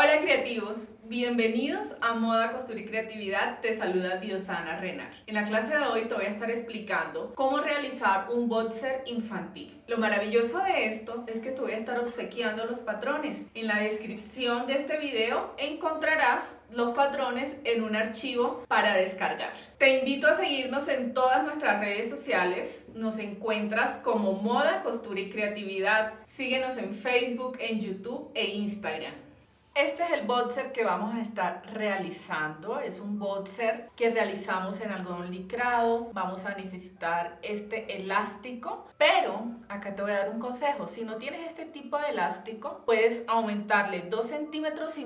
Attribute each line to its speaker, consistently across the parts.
Speaker 1: Hola creativos, bienvenidos a Moda, Costura y Creatividad, te saluda Diosana Renar. En la clase de hoy te voy a estar explicando cómo realizar un boxer infantil. Lo maravilloso de esto es que te voy a estar obsequiando los patrones. En la descripción de este video encontrarás los patrones en un archivo para descargar. Te invito a seguirnos en todas nuestras redes sociales. Nos encuentras como Moda, Costura y Creatividad. Síguenos en Facebook, en YouTube e Instagram. Este es el boxer que vamos a estar realizando. Es un boxer que realizamos en algodón licrado. Vamos a necesitar este elástico, pero acá te voy a dar un consejo. Si no tienes este tipo de elástico, puedes aumentarle 2,5 centímetros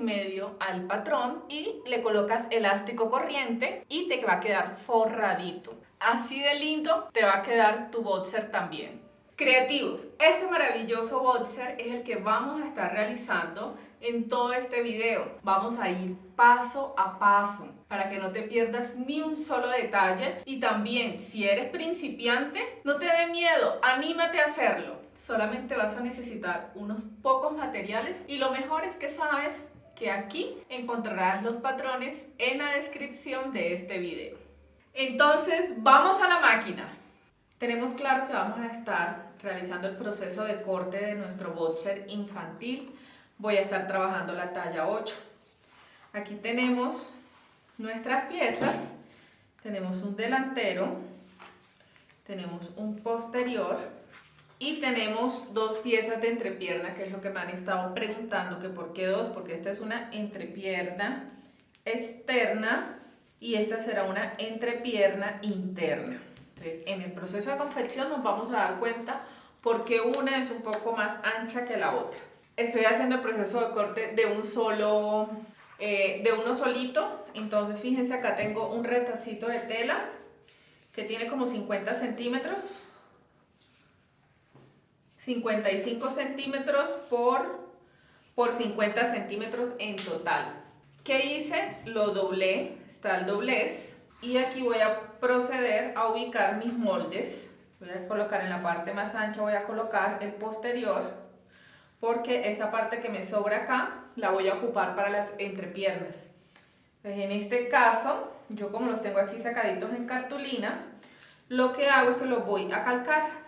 Speaker 1: al patrón y le colocas elástico corriente y te va a quedar forradito. Así de lindo te va a quedar tu boxer también. Creativos, este maravilloso boxer es el que vamos a estar realizando en todo este video. Vamos a ir paso a paso para que no te pierdas ni un solo detalle, y también si eres principiante, no te dé miedo, anímate a hacerlo. Solamente vas a necesitar unos pocos materiales y lo mejor es que sabes que aquí encontrarás los patrones en la descripción de este video. Entonces, vamos a la máquina. Tenemos claro que vamos a estar realizando el proceso de corte de nuestro boxer infantil. Voy a estar trabajando la talla 8. Aquí tenemos nuestras piezas. Tenemos un delantero, tenemos un posterior y tenemos dos piezas de entrepierna, que es lo que me han estado preguntando, que por qué dos, porque esta es una entrepierna externa y esta será una entrepierna interna. Entonces, en el proceso de confección nos vamos a dar cuenta por qué una es un poco más ancha que la otra. Estoy haciendo el proceso de corte de uno solito. Entonces, fíjense, acá tengo un retacito de tela que tiene como 50 centímetros, 55 centímetros por 50 centímetros en total. ¿Qué hice? Lo doblé, está el doblez. Y aquí voy a proceder a ubicar mis moldes. Voy a colocar en la parte más ancha, voy a colocar el posterior, porque esta parte que me sobra acá la voy a ocupar para las entrepiernas. Entonces, en este caso, yo como los tengo aquí sacaditos en cartulina, lo que hago es que los voy a calcar.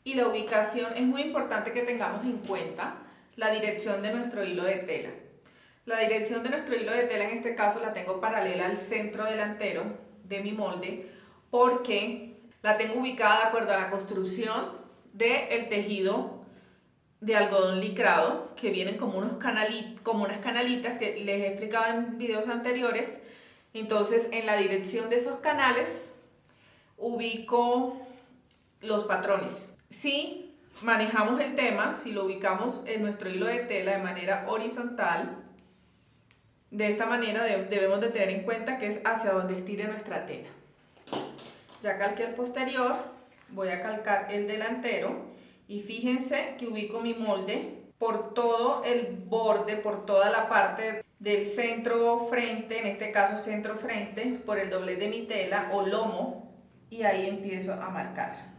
Speaker 1: Y la ubicación es muy importante que tengamos en cuenta la dirección de nuestro hilo de tela. La dirección de nuestro hilo de tela en este caso la tengo paralela al centro delantero de mi molde, porque la tengo ubicada de acuerdo a la construcción del tejido de algodón licrado, que vienen como unas canalitas que les he explicado en videos anteriores. Entonces, en la dirección de esos canales ubico los patrones. Si manejamos el tema, si lo ubicamos en nuestro hilo de tela de manera horizontal, de esta manera debemos de tener en cuenta que es hacia donde estire nuestra tela. Ya calqué el posterior, voy a calcar el delantero y fíjense que ubico mi molde por todo el borde, por toda la parte del centro frente, en este caso centro frente, por el doblez de mi tela o lomo, y ahí empiezo a marcar.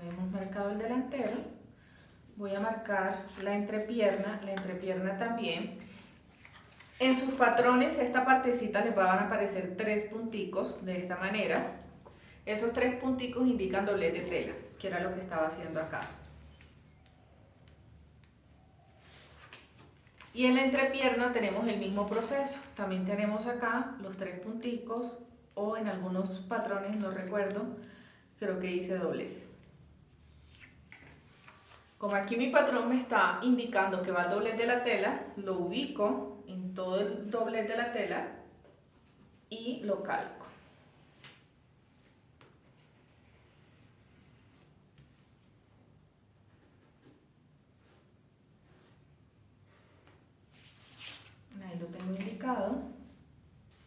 Speaker 1: Hemos marcado el delantero, voy a marcar la entrepierna también. En sus patrones esta partecita les van a aparecer 3 punticos de esta manera. Esos 3 punticos indican doblez de tela, que era lo que estaba haciendo acá. Y en la entrepierna tenemos el mismo proceso, también tenemos acá los 3 punticos, o en algunos patrones, no recuerdo, creo que hice doblez. Como aquí mi patrón me está indicando que va al doblez de la tela, lo ubico en todo el doblez de la tela y lo calco. Ahí lo tengo indicado.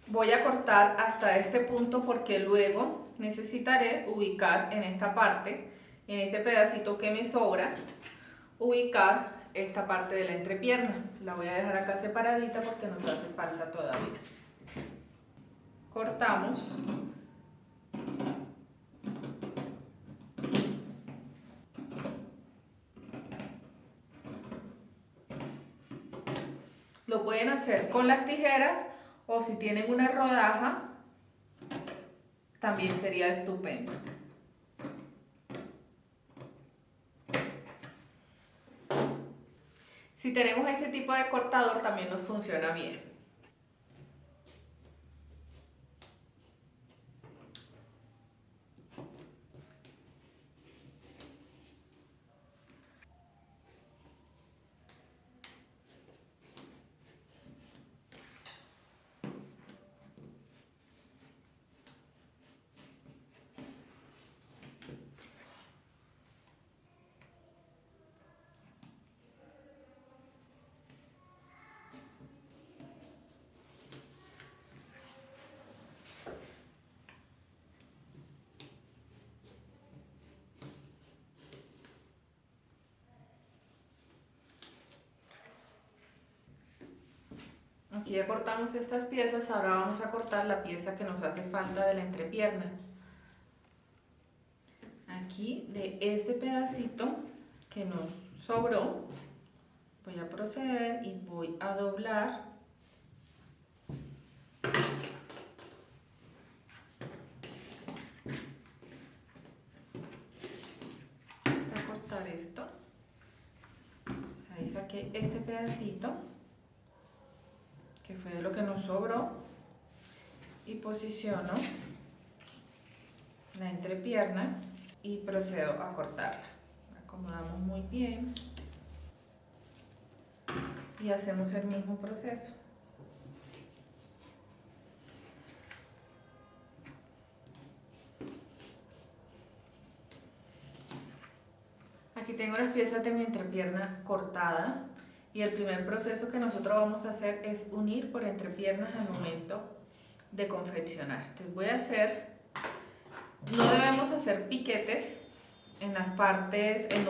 Speaker 1: Voy a cortar hasta este punto porque luego necesitaré ubicar en esta parte, en este pedacito que me sobra, ubicar esta parte de la entrepierna. La voy a dejar acá separadita porque nos hace falta todavía. Cortamos. Lo pueden hacer con las tijeras o si tienen una rodaja, también sería estupendo. Si tenemos este tipo de cortador también nos funciona bien. Aquí ya cortamos estas piezas, ahora vamos a cortar la pieza que nos hace falta de la entrepierna. Aquí de este pedacito que nos sobró, voy a proceder y voy a doblar. Vamos a cortar esto. Ahí saqué este pedacito que fue de lo que nos sobró y posiciono la entrepierna y procedo a cortarla. Acomodamos muy bien y hacemos el mismo proceso. Aquí tengo las piezas de mi entrepierna cortada y el primer proceso que nosotros vamos a hacer es unir por entrepiernas al momento de confeccionar. Entonces voy a hacer, no debemos hacer piquetes en las partes, en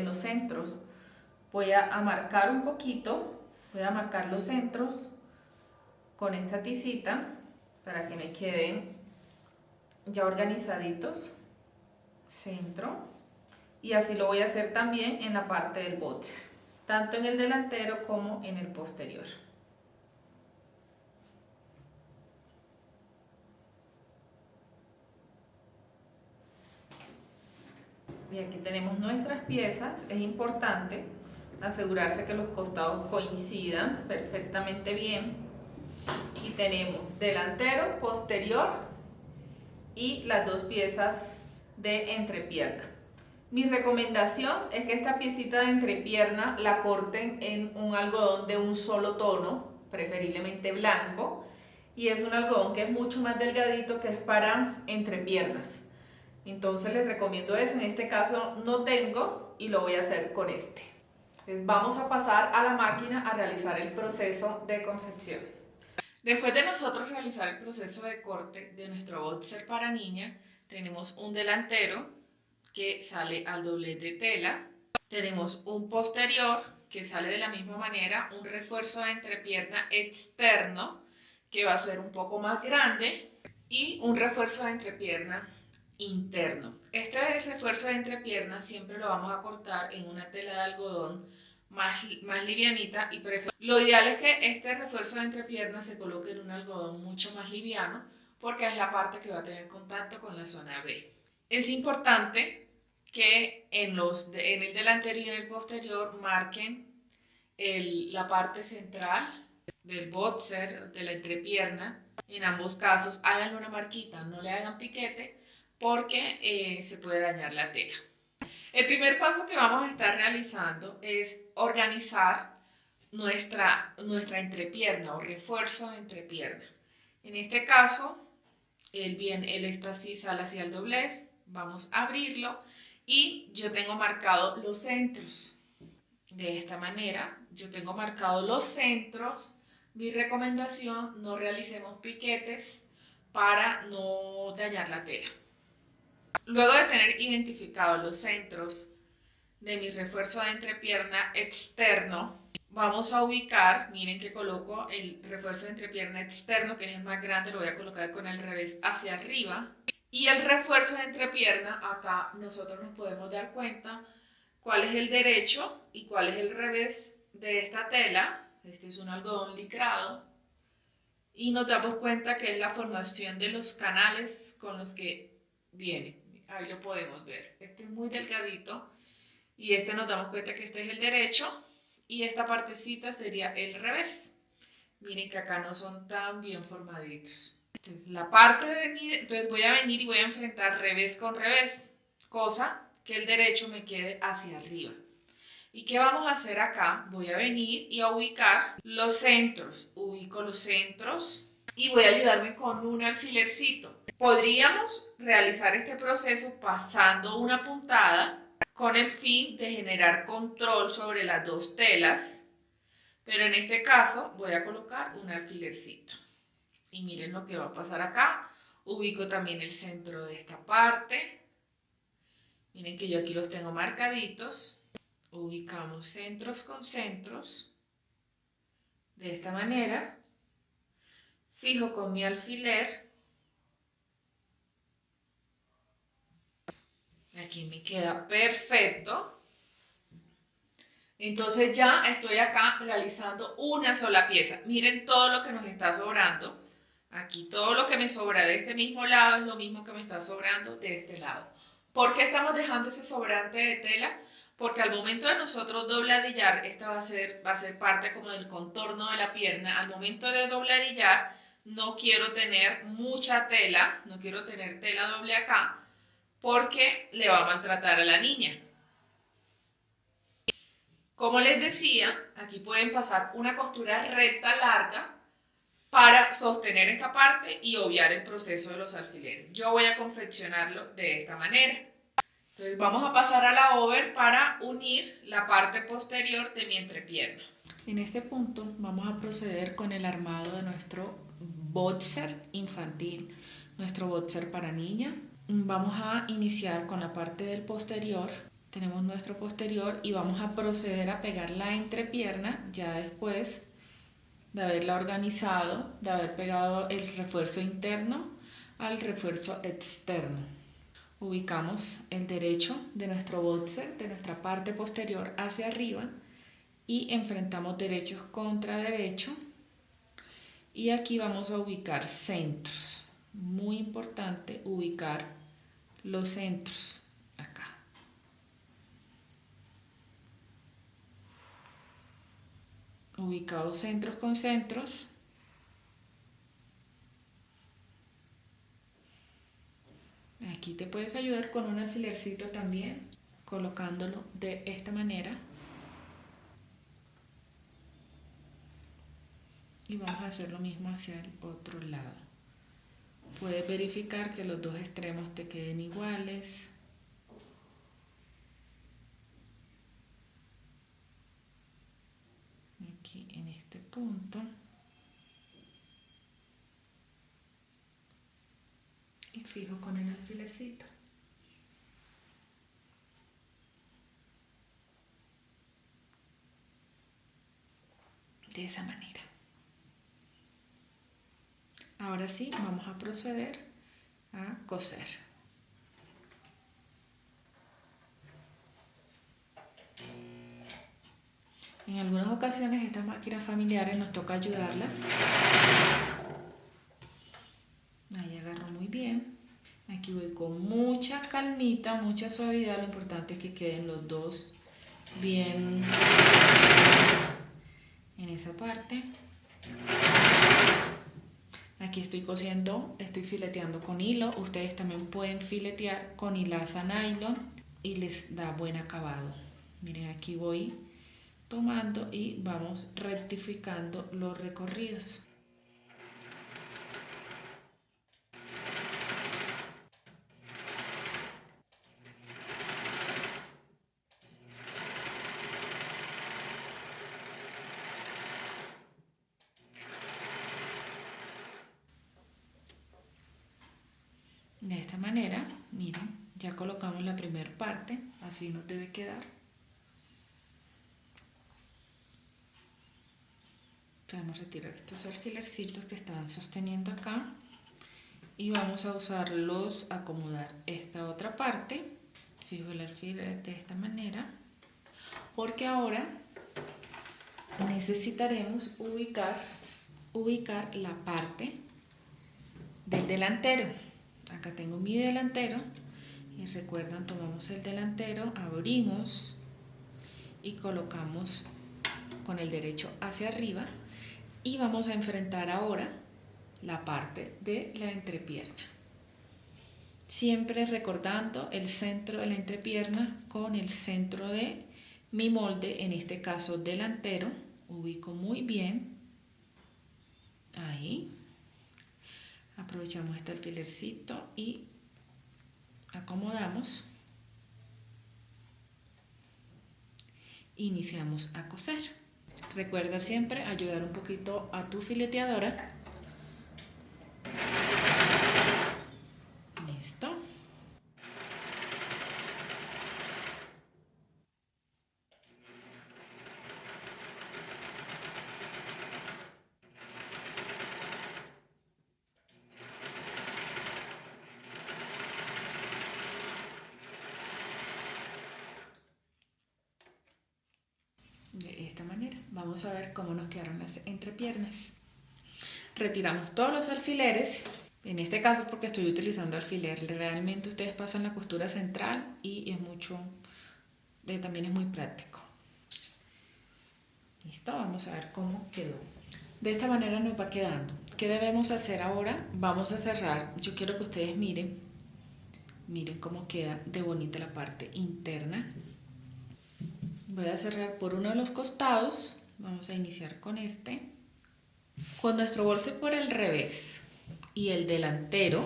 Speaker 1: los centros. Voy a marcar un poquito, voy a marcar los centros con esta tisita para que me queden ya organizaditos. Centro. Y así lo voy a hacer también en la parte del boxer, tanto en el delantero como en el posterior. Y aquí tenemos nuestras piezas. Es importante asegurarse que los costados coincidan perfectamente bien. Y tenemos delantero, posterior y las dos piezas de entrepierna. Mi recomendación es que esta piecita de entrepierna la corten en un algodón de un solo tono, preferiblemente blanco, y es un algodón que es mucho más delgadito, que es para entrepiernas. Entonces les recomiendo eso. En este caso no tengo y lo voy a hacer con este. Entonces vamos a pasar a la máquina a realizar el proceso de confección. Después de nosotros realizar el proceso de corte de nuestro boxer para niña, tenemos un delantero que sale al doblez de tela, tenemos un posterior que sale de la misma manera, un refuerzo de entrepierna externo que va a ser un poco más grande y un refuerzo de entrepierna interno. Este refuerzo de entrepierna siempre lo vamos a cortar en una tela de algodón más livianita y lo ideal es que este refuerzo de entrepierna se coloque en un algodón mucho más liviano porque es la parte que va a tener contacto con la zona B. Es importante que en el delantero y en el posterior marquen la parte central del boxer, de la entrepierna. En ambos casos háganle una marquita, no le hagan piquete porque se puede dañar la tela. El primer paso que vamos a estar realizando es organizar nuestra entrepierna o refuerzo de entrepierna. En este caso, él está así, sale hacia el doblez, vamos a abrirlo y yo tengo marcado los centros. De esta manera, yo tengo marcado los centros. Mi recomendación, no realicemos piquetes para no dañar la tela. Luego de tener identificados los centros de mi refuerzo de entrepierna externo, vamos a ubicar, miren que coloco el refuerzo de entrepierna externo, que es el más grande, lo voy a colocar con el revés hacia arriba. Y el refuerzo de entrepierna, acá nosotros nos podemos dar cuenta cuál es el derecho y cuál es el revés de esta tela. Este es un algodón licrado. Y nos damos cuenta que es la formación de los canales con los que viene. Ahí lo podemos ver. Este es muy delgadito y este nos damos cuenta que este es el derecho y esta partecita sería el revés. Miren que acá no son tan bien formaditos. Entonces, la parte de entonces voy a venir y voy a enfrentar revés con revés, cosa que el derecho me quede hacia arriba. ¿Y qué vamos a hacer acá? Voy a venir y a ubicar los centros. Ubico los centros y voy a ayudarme con un alfilercito. Podríamos realizar este proceso pasando una puntada con el fin de generar control sobre las dos telas, pero en este caso voy a colocar un alfilercito. Y miren lo que va a pasar acá. Ubico también el centro de esta parte. Miren que yo aquí los tengo marcaditos. Ubicamos centros con centros. De esta manera. Fijo con mi alfiler. Aquí me queda perfecto. Entonces ya estoy acá realizando una sola pieza. Miren todo lo que nos está sobrando. Aquí todo lo que me sobra de este mismo lado es lo mismo que me está sobrando de este lado. ¿Por qué estamos dejando ese sobrante de tela? Porque al momento de nosotros dobladillar, esta va a ser parte como del contorno de la pierna. Al momento de dobladillar, no quiero tener mucha tela, no quiero tener tela doble acá, porque le va a maltratar a la niña. Como les decía, aquí pueden pasar una costura recta larga para sostener esta parte y obviar el proceso de los alfileres. Yo voy a confeccionarlo de esta manera. Entonces vamos a pasar a la over para unir la parte posterior de mi entrepierna. En este punto vamos a proceder con el armado de nuestro boxer infantil, nuestro boxer para niña. Vamos a iniciar con la parte del posterior. Tenemos nuestro posterior y vamos a proceder a pegar la entrepierna ya después de haberla organizado, de haber pegado el refuerzo interno al refuerzo externo. Ubicamos el derecho de nuestro boxer, de nuestra parte posterior hacia arriba y enfrentamos derechos contra derecho y aquí vamos a ubicar centros. Muy importante ubicar los centros acá. Ubicados centros con centros. Aquí te puedes ayudar con un alfilercito también, colocándolo de esta manera. Y vamos a hacer lo mismo hacia el otro lado. Puedes verificar que los dos extremos te queden iguales. Aquí en este punto. Y fijo con el alfilercito. De esa manera. Ahora sí, vamos a proceder a coser. En algunas ocasiones estas máquinas familiares nos toca ayudarlas. Ahí agarro muy bien. Aquí voy con mucha calmita, mucha suavidad. Lo importante es que queden los dos bien en esa parte. Aquí estoy cosiendo, estoy fileteando con hilo. Ustedes también pueden filetear con hilaza nylon.
Speaker 2: y les da buen acabado. Miren, aquí voy tomando y vamos rectificando los recorridos. De esta manera, miren, ya colocamos la primera parte, así nos debe quedar. Vamos a retirar estos alfilercitos que estaban sosteniendo acá y vamos a usarlos a acomodar esta otra parte. Fijo el alfiler de esta manera, porque ahora necesitaremos ubicar la parte del delantero. Acá tengo mi delantero y recuerdan, tomamos el delantero, abrimos y colocamos con el derecho hacia arriba y vamos a enfrentar ahora la parte de la entrepierna. Siempre recordando el centro de la entrepierna con el centro de mi molde, en este caso delantero. Ubico muy bien. Ahí. Aprovechamos este alfilercito y acomodamos. Iniciamos a coser. Recuerda siempre ayudar un poquito a tu fileteadora. Listo. De esta manera vamos a ver cómo nos quedaron las entrepiernas. Retiramos todos los alfileres, en este caso porque estoy utilizando alfiler, realmente ustedes pasan la costura central y es mucho, también es muy práctico. Listo, vamos a ver cómo quedó. De esta manera nos va quedando. ¿Qué debemos hacer ahora? Vamos a cerrar. Yo quiero que ustedes miren cómo queda de bonita la parte interna. Voy a cerrar por uno de los costados. Vamos a iniciar con este. Con nuestro bolso por el revés y el delantero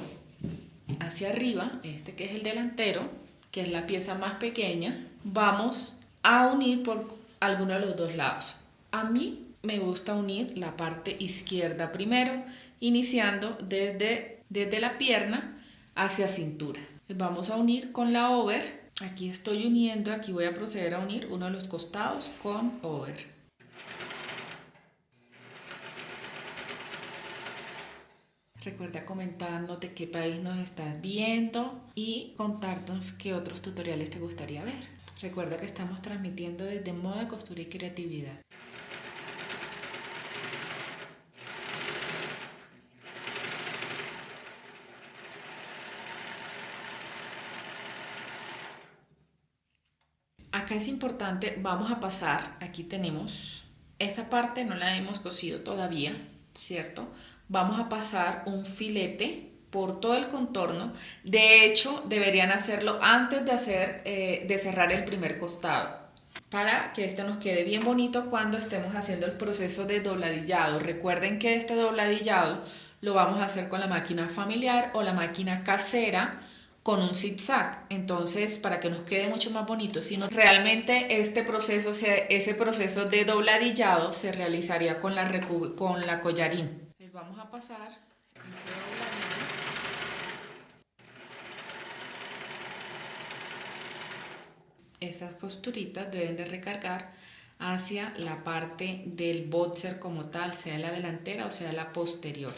Speaker 2: hacia arriba, este que es el delantero, que es la pieza más pequeña, vamos a unir por alguno de los dos lados. A mí me gusta unir la parte izquierda primero, iniciando desde la pierna hacia cintura. Vamos a unir con la over. Aquí estoy uniendo, aquí voy a proceder a unir uno de los costados con over. Recuerda comentarnos de qué país nos estás viendo y contarnos qué otros tutoriales te gustaría ver. Recuerda que estamos transmitiendo desde Moda, Costura y Creatividad. Acá es importante, vamos a pasar, aquí tenemos, esta parte no la hemos cosido todavía, ¿cierto? Vamos a pasar un filete por todo el contorno. De hecho, deberían hacerlo antes de cerrar el primer costado, para que este nos quede bien bonito cuando estemos haciendo el proceso de dobladillado. Recuerden que este dobladillado lo vamos a hacer con la máquina familiar o la máquina casera con un zigzag, entonces para que nos quede mucho más bonito. Si no, realmente ese proceso de dobladillado se realizaría con la collarín. Les vamos a pasar ese dobladillo. Estas costuritas deben de recargar hacia la parte del boxer como tal, sea la delantera o sea la posterior.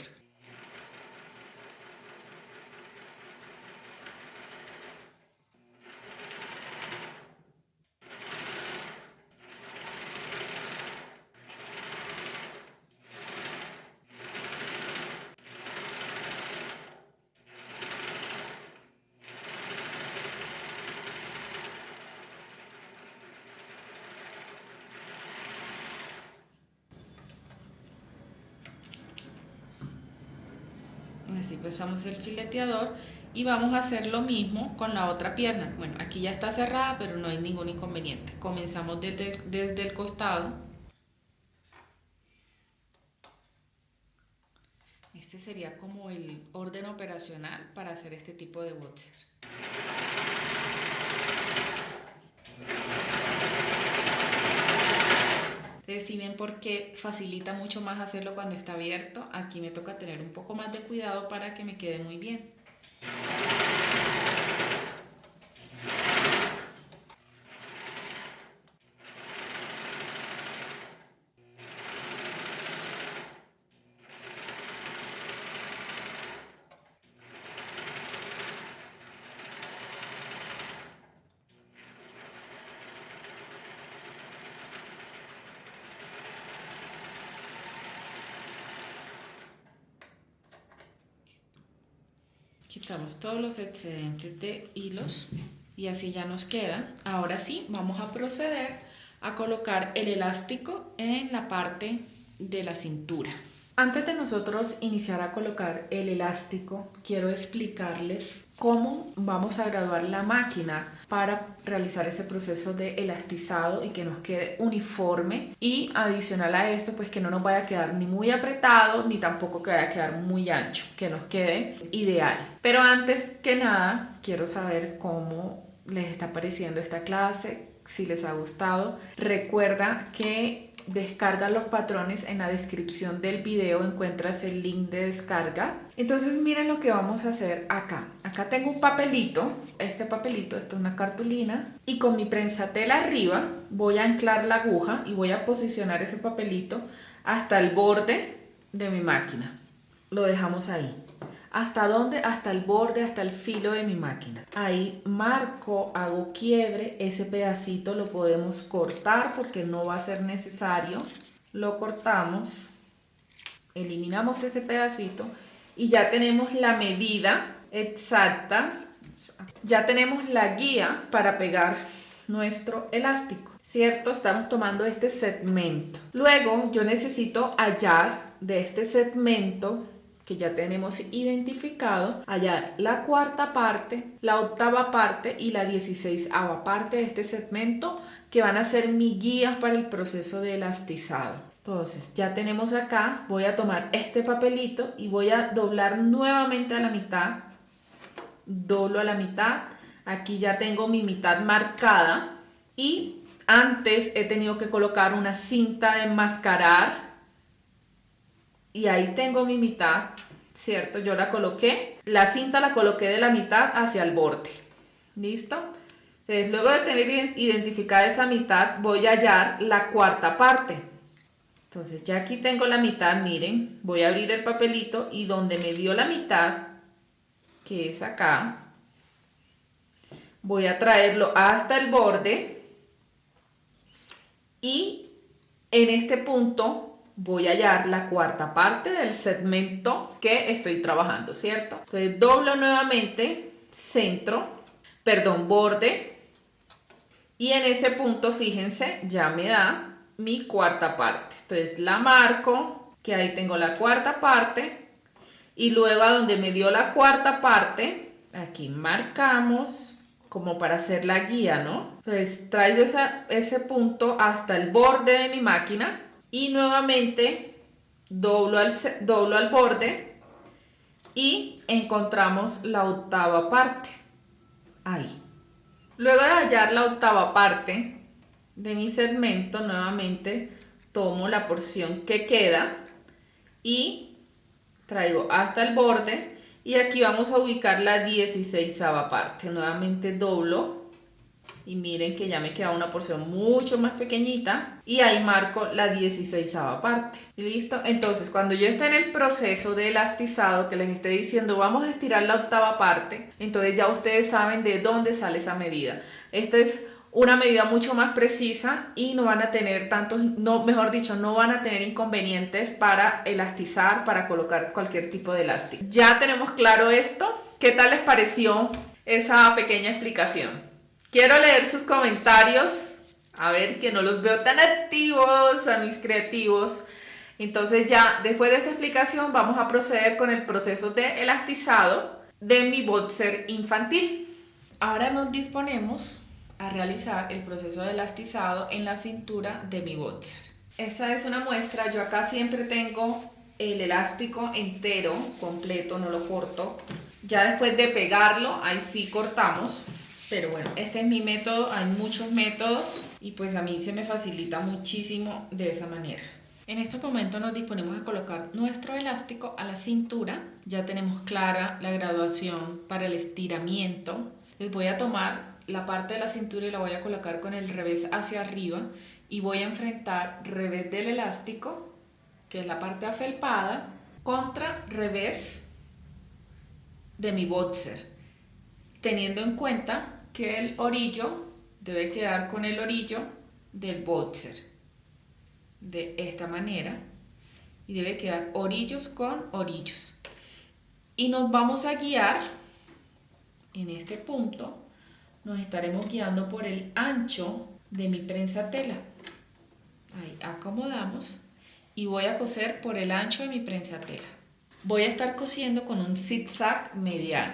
Speaker 2: Así pasamos el fileteador y vamos a hacer lo mismo con la otra pierna. Bueno, aquí ya está cerrada, pero no hay ningún inconveniente. Comenzamos desde el costado. Este sería como el orden operacional para hacer este tipo de boxer. Ustedes sí ven por qué facilita mucho más hacerlo cuando está abierto. Aquí me toca tener un poco más de cuidado para que me quede muy bien. Quitamos todos los excedentes de hilos y así ya nos queda. Ahora sí, vamos a proceder a colocar el elástico en la parte de la cintura. Antes de nosotros iniciar a colocar el elástico, quiero explicarles cómo vamos a graduar la máquina para realizar ese proceso de elastizado y que nos quede uniforme, y adicional a esto, pues que no nos vaya a quedar ni muy apretado ni tampoco que vaya a quedar muy ancho, que nos quede ideal. Pero antes que nada, quiero saber cómo les está pareciendo esta clase, si les ha gustado. Recuerda que descarga los patrones en la descripción del video, encuentras el link de descarga. Entonces miren lo que vamos a hacer acá. Acá tengo un papelito, este papelito, esto es una cartulina, y con mi prensatela arriba voy a anclar la aguja y voy a posicionar ese papelito hasta el borde de mi máquina. Lo dejamos ahí. ¿Hasta dónde? Hasta el borde, hasta el filo de mi máquina. Ahí marco, hago quiebre, ese pedacito lo podemos cortar porque no va a ser necesario. Lo cortamos, eliminamos ese pedacito y ya tenemos la medida exacta. Ya tenemos la guía para pegar nuestro elástico, ¿cierto? Estamos tomando este segmento. Luego yo necesito hallar de este segmento que ya tenemos identificado, hallar la cuarta parte, la octava parte y la 16ª parte de este segmento, que van a ser mis guías para el proceso de elastizado. Entonces ya tenemos acá, voy a tomar este papelito y voy a doblar nuevamente a la mitad. Doblo a la mitad, aquí ya tengo mi mitad marcada y antes he tenido que colocar una cinta de enmascarar. Y ahí tengo mi mitad, ¿cierto? Yo la coloqué, la cinta la coloqué de la mitad hacia el borde. ¿Listo? Entonces, luego de tener identificada esa mitad, voy a hallar la cuarta parte. Entonces, ya aquí tengo la mitad, miren, voy a abrir el papelito y donde me dio la mitad, que es acá, voy a traerlo hasta el borde y en este punto voy a hallar la cuarta parte del segmento que estoy trabajando, ¿cierto? Entonces doblo nuevamente, borde, y en ese punto, fíjense, ya me da mi cuarta parte. Entonces la marco, que ahí tengo la cuarta parte, y luego a donde me dio la cuarta parte, aquí marcamos como para hacer la guía, ¿no? Entonces traigo ese punto hasta el borde de mi máquina. Y nuevamente doblo al borde y encontramos la octava parte. Ahí. Luego de hallar la octava parte de mi segmento, nuevamente tomo la porción que queda y traigo hasta el borde. Y aquí vamos a ubicar la 16ª parte. Nuevamente doblo. Y miren que ya me queda una porción mucho más pequeñita y ahí marco la 16ª parte. ¿Y listo? Entonces, cuando yo esté en el proceso de elastizado, que les esté diciendo vamos a estirar la octava parte, entonces ya ustedes saben de dónde sale esa medida. Esta es una medida mucho más precisa y no van a tener no van a tener inconvenientes para elastizar, para colocar cualquier tipo de elástico. Ya tenemos claro esto. ¿Qué tal les pareció esa pequeña explicación? Quiero leer sus comentarios, a ver, que no los veo tan activos a mis creativos.
Speaker 1: Entonces ya después de esta explicación vamos a proceder con el proceso de elastizado de mi boxer infantil.
Speaker 2: Ahora nos disponemos a realizar el proceso de elastizado en la cintura de mi boxer. Esta es una muestra, yo acá siempre tengo el elástico entero, completo, no lo corto. Ya después de pegarlo, ahí sí cortamos. Pero bueno, este es mi método, hay muchos métodos y pues a mí se me facilita muchísimo de esa manera. En este momento nos disponemos a colocar nuestro elástico a la cintura. Ya tenemos clara la graduación para el estiramiento. Les voy a tomar la parte de la cintura y la voy a colocar con el revés hacia arriba y voy a enfrentar revés del elástico, que es la parte afelpada, contra revés de mi boxer, teniendo en cuenta que el orillo debe quedar con el orillo del boxer de esta manera y debe quedar orillos con orillos, y nos vamos a guiar en este punto, nos estaremos guiando por el ancho de mi prensa tela. Ahí acomodamos y voy a coser por el ancho de mi prensa tela. Voy a estar cosiendo con un zigzag mediano.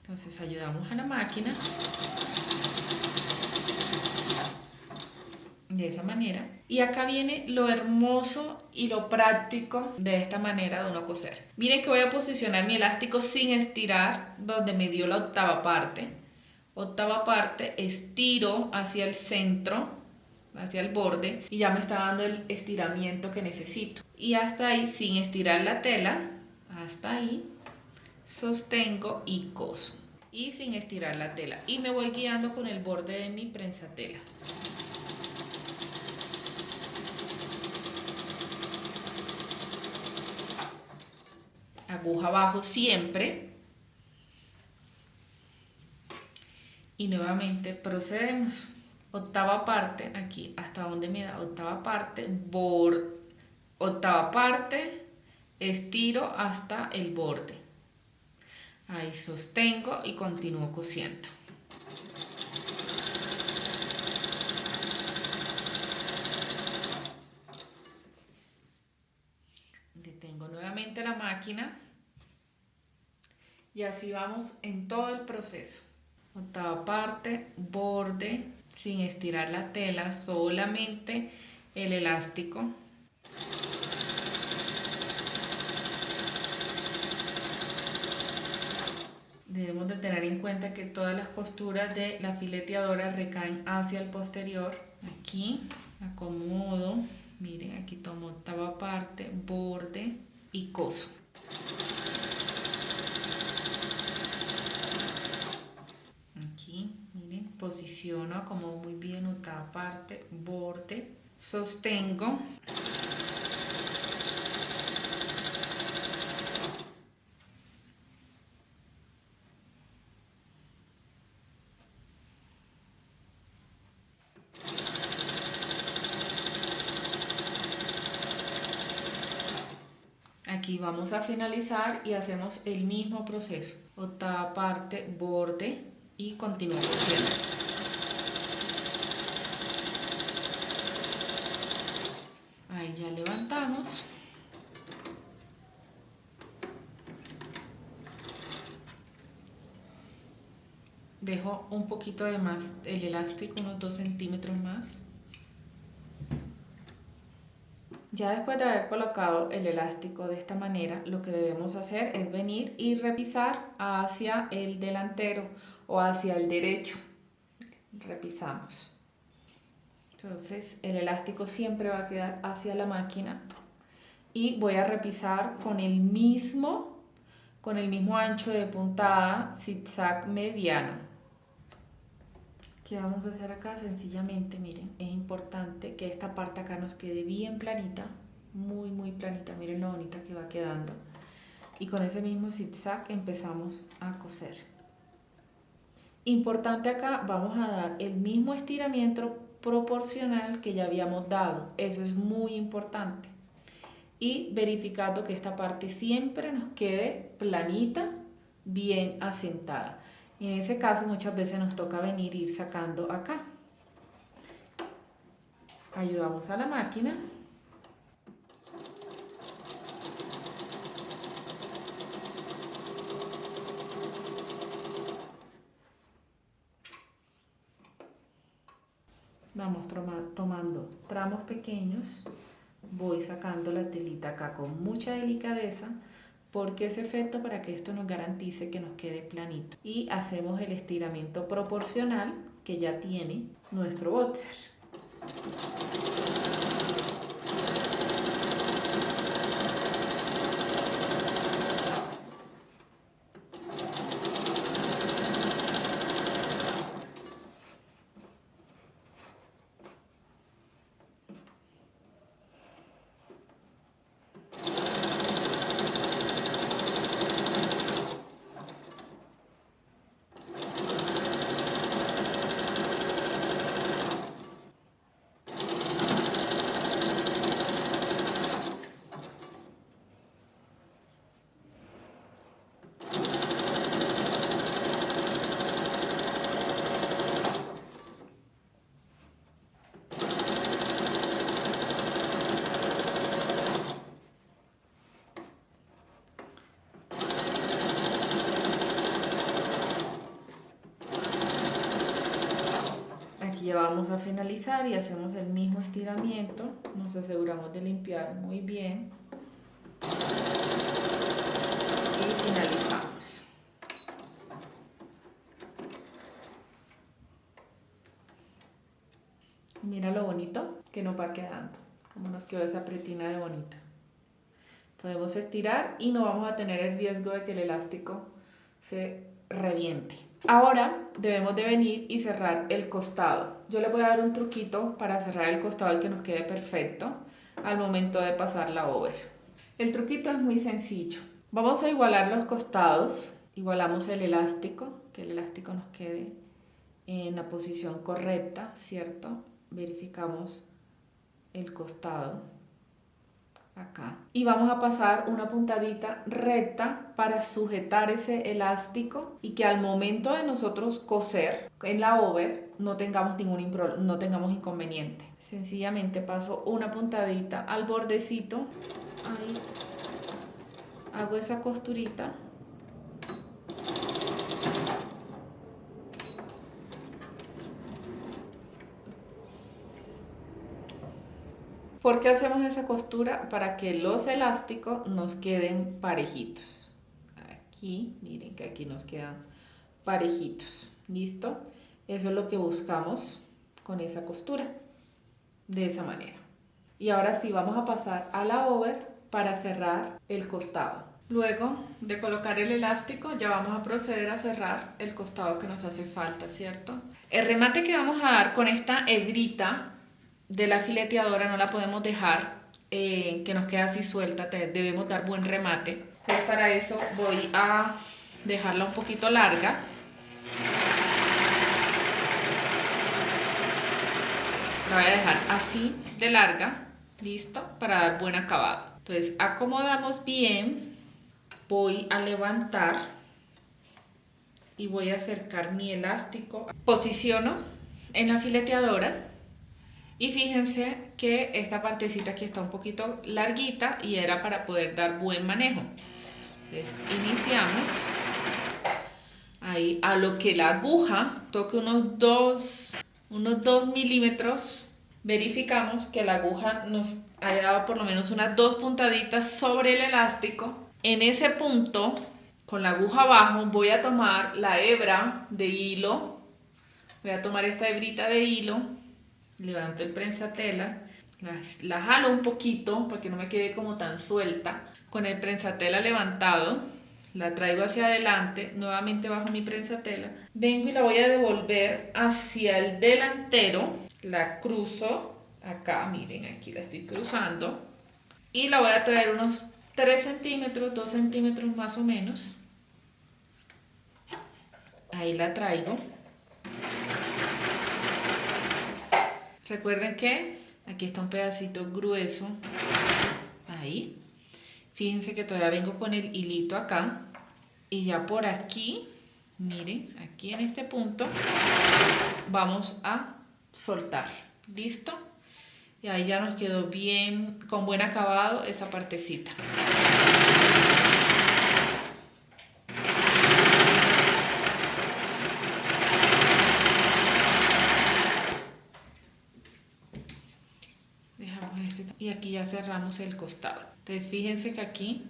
Speaker 2: Entonces ayudamos a la máquina de esa manera. Y acá viene lo hermoso y lo práctico de esta manera de uno coser. Miren que voy a posicionar mi elástico sin estirar donde me dio la octava parte. Octava parte, estiro hacia el centro, hacia el borde, y ya me está dando el estiramiento que necesito. Y hasta ahí, sin estirar la tela, hasta ahí, sostengo y coso. Y sin estirar la tela. Y me voy guiando con el borde de mi prensa tela. Aguja abajo siempre. Y nuevamente procedemos. Octava parte, aquí hasta donde me da octava parte, octava parte, estiro hasta el borde. Ahí sostengo y continúo cosiendo. Detengo nuevamente la máquina y así vamos en todo el proceso. Octava parte, borde, sin estirar la tela, solamente el elástico. Debemos de tener en cuenta que todas las costuras de la fileteadora recaen hacia el posterior. Aquí acomodo, miren, aquí tomo octava parte, borde y coso. Aquí, miren, posiciono, acomodo muy bien octava parte, borde, sostengo. Aquí vamos a finalizar y hacemos el mismo proceso. Octava parte, borde y continúo cosiendo. Ahí ya levantamos. Dejo un poquito de más el elástico, unos 2 centímetros más. Ya después de haber colocado el elástico de esta manera, lo que debemos hacer es venir y repisar hacia el delantero o hacia el derecho. Repisamos. Entonces el elástico siempre va a quedar hacia la máquina y voy a repisar con el mismo ancho de puntada, zigzag mediano. ¿Qué vamos a hacer acá? Sencillamente, miren, es importante que esta parte acá nos quede bien planita, muy planita, miren lo bonita que va quedando. Y con ese mismo zigzag empezamos a coser. Importante acá, vamos a dar el mismo estiramiento proporcional que ya habíamos dado, eso es muy importante. Y verificando que esta parte siempre nos quede planita, bien asentada. Y en ese caso muchas veces nos toca venir y ir sacando acá. Ayudamos a la máquina. vamos tomando tramos pequeños, voy sacando la telita acá con mucha delicadeza, porque ese efecto para que esto nos garantice que nos quede planito. Y hacemos el estiramiento proporcional que ya tiene nuestro boxer. Ya vamos a finalizar y hacemos el mismo estiramiento, nos aseguramos de limpiar muy bien y finalizamos. Mira lo bonito que nos va quedando, como nos quedó esa pretina de bonita. Podemos estirar y no vamos a tener el riesgo de que el elástico se reviente. Ahora debemos de venir y cerrar el costado. Yo les voy a dar un truquito para cerrar el costado y que nos quede perfecto al momento de pasar la over. El truquito es muy sencillo. Vamos a igualar los costados, igualamos el elástico, que el elástico nos quede en la posición correcta, ¿cierto? Verificamos el costado acá y vamos a pasar una puntadita recta para sujetar ese elástico y que al momento de nosotros coser en la over no tengamos inconveniente. Sencillamente paso una puntadita al bordecito, ahí hago esa costurita . ¿Por qué hacemos esa costura? Para que los elásticos nos queden parejitos. Aquí, miren que aquí nos quedan parejitos. ¿Listo? Eso es lo que buscamos con esa costura. De esa manera. Y ahora sí, vamos a pasar a la over para cerrar el costado. Luego de colocar el elástico, ya vamos a proceder a cerrar el costado que nos hace falta, ¿cierto? El remate que vamos a dar con esta hebrita de la fileteadora no la podemos dejar que nos quede así suelta, debemos dar buen remate. Entonces para eso voy a dejarla un poquito larga. La voy a dejar así de larga, listo, para dar buen acabado. Entonces acomodamos bien, voy a levantar y voy a acercar mi elástico. Posiciono en la fileteadora. Y fíjense que esta partecita aquí está un poquito larguita y era para poder dar buen manejo. Entonces iniciamos. Ahí a lo que la aguja toque unos 2 milímetros. Verificamos que la aguja nos haya dado por lo menos unas 2 puntaditas sobre el elástico. En ese punto, con la aguja abajo, voy a tomar la hebra de hilo. Voy a tomar esta hebrita de hilo. Levanto el prensatela, la jalo un poquito para que no me quede como tan suelta. Con el prensatela levantado, la traigo hacia adelante, nuevamente bajo mi prensatela. Vengo y la voy a devolver hacia el delantero. La cruzo acá, miren, aquí la estoy cruzando. Y la voy a traer unos 3 centímetros, 2 centímetros más o menos. Ahí la traigo. Recuerden que aquí está un pedacito grueso, ahí. Fíjense que todavía vengo con el hilito acá. Y ya por aquí, miren, aquí en este punto, vamos a soltar. ¿Listo? Y ahí ya nos quedó bien, con buen acabado esa partecita. ya cerramos el costado. Entonces fíjense que aquí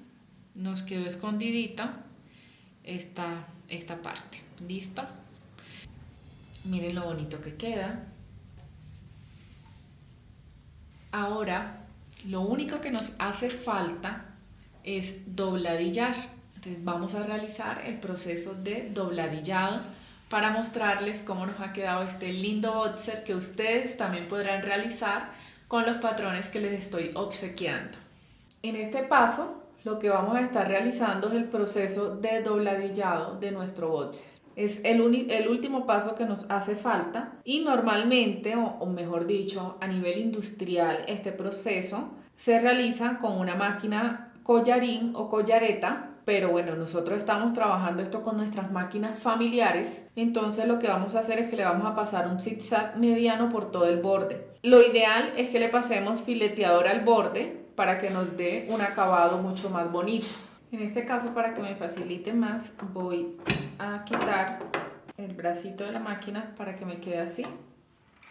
Speaker 2: nos quedó escondidita esta parte. ¿Listo? Miren lo bonito que queda. Ahora, lo único que nos hace falta es dobladillar. Entonces vamos a realizar el proceso de dobladillado para mostrarles cómo nos ha quedado este lindo boxer que ustedes también podrán realizar con los patrones que les estoy obsequiando. En este paso, lo que vamos a estar realizando es el proceso de dobladillado de nuestro boxer. Es el último paso que nos hace falta y normalmente, o mejor dicho, a nivel industrial, este proceso se realiza con una máquina collarín o collareta, pero bueno, nosotros estamos trabajando esto con nuestras máquinas familiares, entonces lo que vamos a hacer es que le vamos a pasar un zigzag mediano por todo el borde. Lo ideal es que le pasemos fileteador al borde para que nos dé un acabado mucho más bonito. En este caso, para que me facilite más, voy a quitar el bracito de la máquina para que me quede así.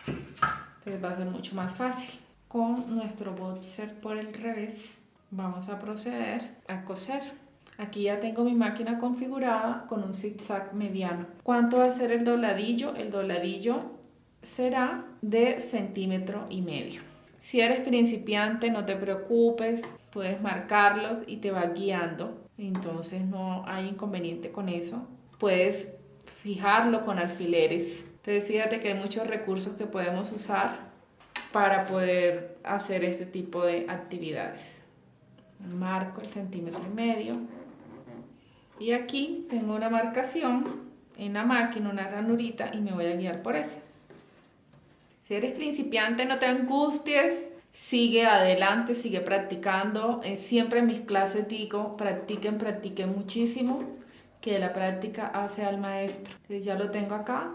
Speaker 2: Entonces va a ser mucho más fácil. Con nuestro boxer por el revés, vamos a proceder a coser. Aquí ya tengo mi máquina configurada con un zigzag mediano. ¿Cuánto va a ser el dobladillo? El dobladillo será de 1,5 centímetros. Si eres principiante, no te preocupes, puedes marcarlos y te va guiando, entonces no hay inconveniente con eso. Puedes fijarlo con alfileres. Entonces fíjate que hay muchos recursos que podemos usar para poder hacer este tipo de actividades. Marco el 1,5 centímetros y aquí tengo una marcación en la máquina, una ranurita, y me voy a guiar por eso. Si eres principiante, no te angusties, sigue adelante, sigue practicando. Siempre en mis clases digo, practiquen muchísimo, que la práctica hace al maestro. Entonces ya lo tengo acá,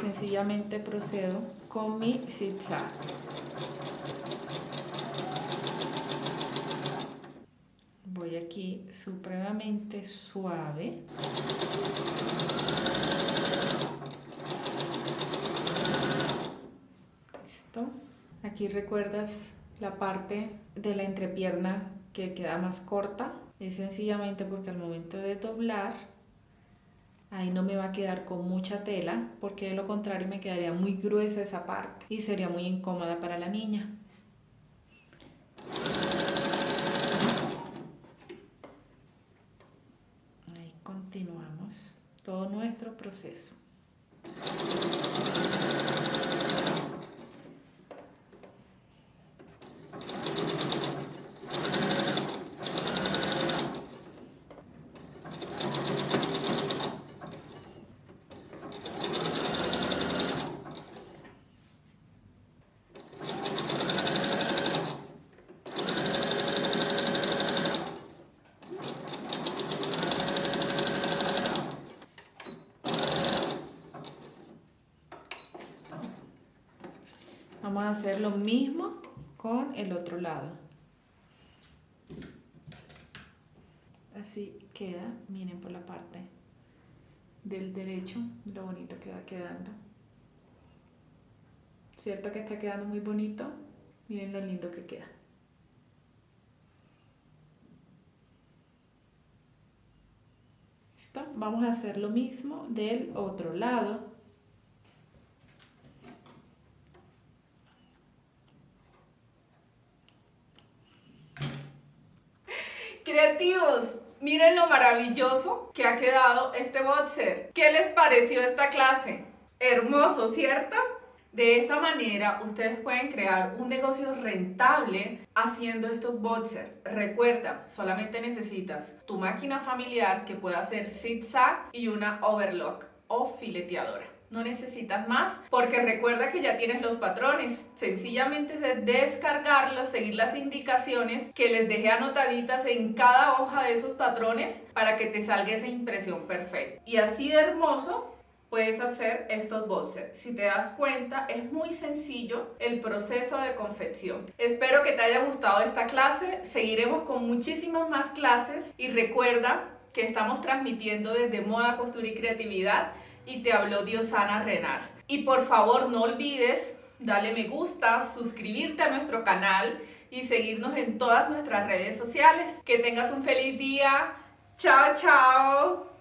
Speaker 2: sencillamente procedo con mi zigzag. Voy aquí supremamente suave. Aquí recuerdas la parte de la entrepierna que queda más corta. Es sencillamente porque al momento de doblar, ahí no me va a quedar con mucha tela, porque de lo contrario me quedaría muy gruesa esa parte y sería muy incómoda para la niña. Ahí continuamos todo nuestro proceso. Vamos a hacer lo mismo con el otro lado. Así queda, miren por la parte del derecho, lo bonito que va quedando. ¿Cierto que está quedando muy bonito? Miren lo lindo que queda. ¿Listo? Vamos a hacer lo mismo del otro lado.
Speaker 1: Creativos, miren lo maravilloso que ha quedado este boxer. ¿Qué les pareció esta clase? Hermoso, ¿cierto? De esta manera ustedes pueden crear un negocio rentable haciendo estos boxers. Recuerda, solamente necesitas tu máquina familiar que pueda hacer zigzag y una overlock o fileteadora. No necesitas más, porque recuerda que ya tienes los patrones. Sencillamente es descargarlos, seguir las indicaciones que les dejé anotaditas en cada hoja de esos patrones para que te salga esa impresión perfecta. Y así de hermoso puedes hacer estos boxers. Si te das cuenta, es muy sencillo el proceso de confección. Espero que te haya gustado esta clase. Seguiremos con muchísimas más clases y recuerda que estamos transmitiendo desde Moda, Costura y Creatividad. Y te habló Diosana Renar. Y por favor no olvides darle me gusta, suscribirte a nuestro canal, y seguirnos en todas nuestras redes sociales. Que tengas un feliz día. Chao, chao.